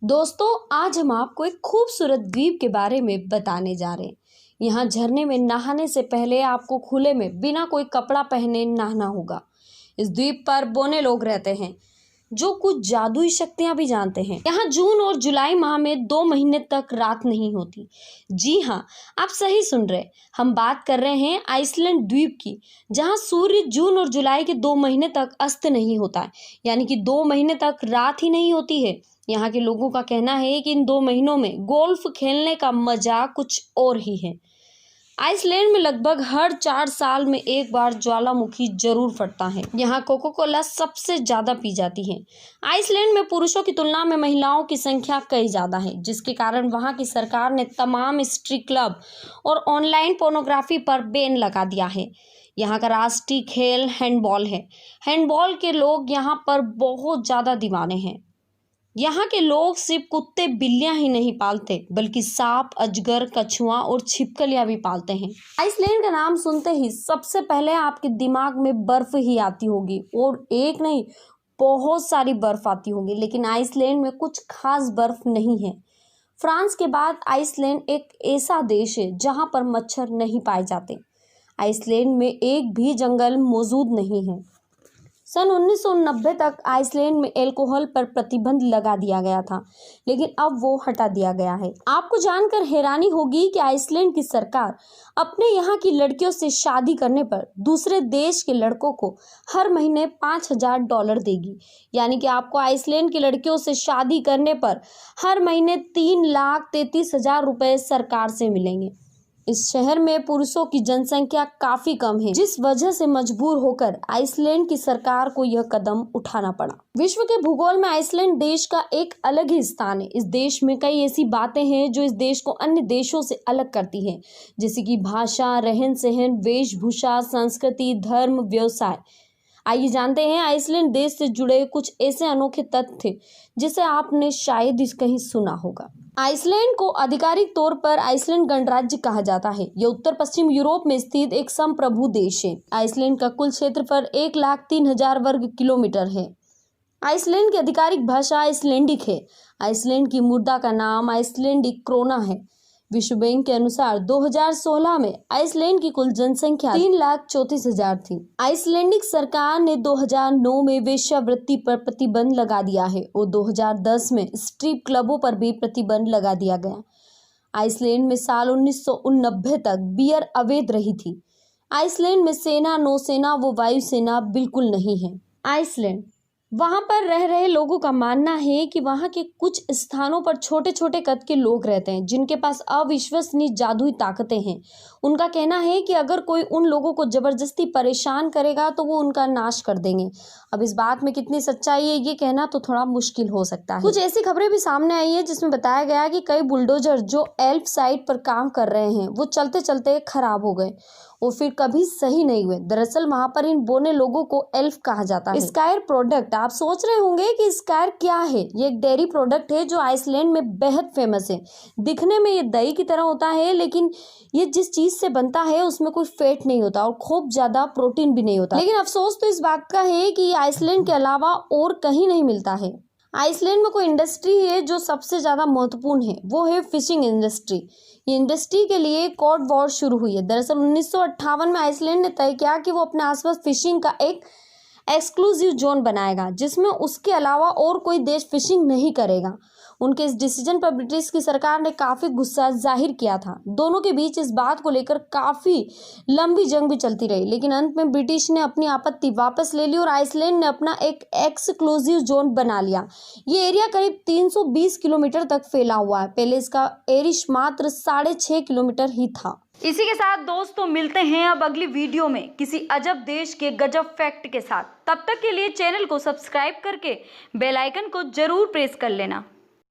दोस्तों, आज हम आपको एक खूबसूरत द्वीप के बारे में बताने जा रहे हैं। यहाँ झरने में नहाने से पहले आपको खुले में बिना कोई कपड़ा पहने नहाना होगा। इस द्वीप पर बोने लोग रहते हैं जो कुछ जादुई शक्तियां भी जानते हैं। यहाँ जून और जुलाई माह में 2 महीने तक रात नहीं होती। जी हाँ, आप सही सुन रहे, हम बात कर रहे हैं आइसलैंड द्वीप की, जहाँ सूर्य जून और जुलाई के 2 महीने तक अस्त नहीं होता है, यानी कि 2 महीने तक रात ही नहीं होती है। यहाँ के लोगों का कहना है कि इन 2 महीनों में गोल्फ खेलने का मजा कुछ और ही है। आइसलैंड में लगभग हर 4 साल में एक बार ज्वालामुखी जरूर फटता है। यहाँ कोको कोला सबसे ज्यादा पी जाती है। आइसलैंड में पुरुषों की तुलना में महिलाओं की संख्या कई ज्यादा है, जिसके कारण वहाँ की सरकार ने तमाम स्ट्रीट क्लब और ऑनलाइन पोर्नोग्राफी पर बैन लगा दिया है। यहाँ का राष्ट्रीय खेल हैंडबॉल है। हैंडबॉल के लोग यहाँ पर बहुत ज्यादा दीवाने हैं। यहाँ के लोग सिर्फ कुत्ते बिल्लियां ही नहीं पालते, बल्कि सांप, अजगर, कछुआ और छिपकलियां भी पालते हैं। आइसलैंड का नाम सुनते ही सबसे पहले आपके दिमाग में बर्फ ही आती होगी, और एक नहीं, बहुत सारी बर्फ आती होगी। लेकिन आइसलैंड में कुछ खास बर्फ नहीं है। फ्रांस के बाद आइसलैंड एक ऐसा देश है जहाँ पर मच्छर नहीं पाए जाते। आइसलैंड में एक भी जंगल मौजूद नहीं है। सन 1990 तक आइसलैंड में अल्कोहल पर प्रतिबंध लगा दिया गया था, लेकिन अब वो हटा दिया गया है। आपको जानकर हैरानी होगी कि आइसलैंड की सरकार अपने यहाँ की लड़कियों से शादी करने पर दूसरे देश के लड़कों को हर महीने $5000 देगी। यानी कि आपको आइसलैंड की लड़कियों से शादी करने पर हर महीने 3,33,000 रुपये सरकार से मिलेंगे। इस शहर में पुरुषों की जनसंख्या काफी कम है, जिस वजह से मजबूर होकर आइसलैंड की सरकार को यह कदम उठाना पड़ा। विश्व के भूगोल में आइसलैंड देश का एक अलग ही स्थान है। इस देश में कई ऐसी बातें हैं जो इस देश को अन्य देशों से अलग करती हैं, जैसे कि भाषा, रहन सहन, वेशभूषा, संस्कृति, धर्म, व्यवसाय। आइए जानते हैं आइसलैंड देश से जुड़े कुछ ऐसे अनोखे तथ्य जिसे आपने शायद इस कहीं सुना होगा। आइसलैंड को आधिकारिक तौर पर आइसलैंड गणराज्य कहा जाता है। यह उत्तर पश्चिम यूरोप में स्थित एक संप्रभु देश है। आइसलैंड का कुल क्षेत्रफल 1,03,000 वर्ग किलोमीटर है। आइसलैंड की आधिकारिक भाषा आइसलैंडिक है। आइसलैंड की मुद्रा का नाम आइसलैंडिक क्रोना है। विश्व बैंक के अनुसार 2016 में आइसलैंड की कुल जनसंख्या 3,34,000 थी। आइसलैंडिक सरकार ने 2009 में वेश्यावृत्ति पर प्रतिबंध लगा दिया है और 2010 में स्ट्रिप क्लबों पर भी प्रतिबंध लगा दिया गया। आइसलैंड में साल 1989 तक बियर अवैध रही थी। आइसलैंड में सेना, नौसेना व वायुसेना बिल्कुल नहीं है। आइसलैंड, वहां पर रह रहे लोगों का मानना है कि वहां के कुछ स्थानों पर छोटे छोटे कद के लोग रहते हैं जिनके पास अविश्वसनीय जादुई ताकतें हैं। उनका कहना है कि अगर कोई उन लोगों को जबरदस्ती परेशान करेगा तो वो उनका नाश कर देंगे। अब इस बात में कितनी सच्चाई है ये कहना तो थोड़ा मुश्किल हो सकता है। कुछ ऐसी खबरें भी सामने आई है जिसमें बताया गया कि कई बुलडोजर जो एल्फ साइट पर काम कर रहे हैं वो चलते चलते खराब हो गए और फिर कभी सही नहीं हुए। दरअसल वहां पर इन बोने लोगों को एल्फ कहा जाता है। स्कायर प्रोडक्ट, आप सोच रहे होंगे कि स्कायर क्या है। ये एक डेयरी प्रोडक्ट है जो आइसलैंड में बेहद फेमस है। दिखने में ये दही की तरह होता है, लेकिन ये जिस चीज से बनता है उसमें कोई फैट नहीं होता और खूब ज्यादा प्रोटीन भी नहीं होता। लेकिन अफसोस तो इस बात का है कि ये आइसलैंड के अलावा और कहीं नहीं मिलता है। आइसलैंड में कोई इंडस्ट्री है जो सबसे ज्यादा महत्वपूर्ण है, वो है फिशिंग इंडस्ट्री। ये इंडस्ट्री के लिए कोल्ड वॉर शुरू हुई है। दरअसल 1958 में आइसलैंड ने तय किया कि वो अपने आसपास फिशिंग का एक एक्सक्लूसिव जोन बनाएगा, जिसमें उसके अलावा और कोई देश फिशिंग नहीं करेगा। उनके इस डिसीजन पर ब्रिटिश की सरकार ने काफी गुस्सा जाहिर किया था। दोनों के बीच इस बात को लेकर काफी लंबी जंग भी चलती रही, लेकिन अंत में ब्रिटिश ने अपनी आपत्ति वापस ले ली और आइसलैंड ने अपना एक एक्सक्लूसिव जोन बना लिया। ये एरिया करीब 320 किलोमीटर तक फैला हुआ है। पहले इसका एरिश मात्र 6.5 किलोमीटर ही था। इसी के साथ दोस्तों मिलते हैं अब अगली वीडियो में किसी अजब देश के गजब फैक्ट के साथ। तब तक के लिए चैनल को सब्सक्राइब करके बेल आइकन को जरूर प्रेस कर लेना।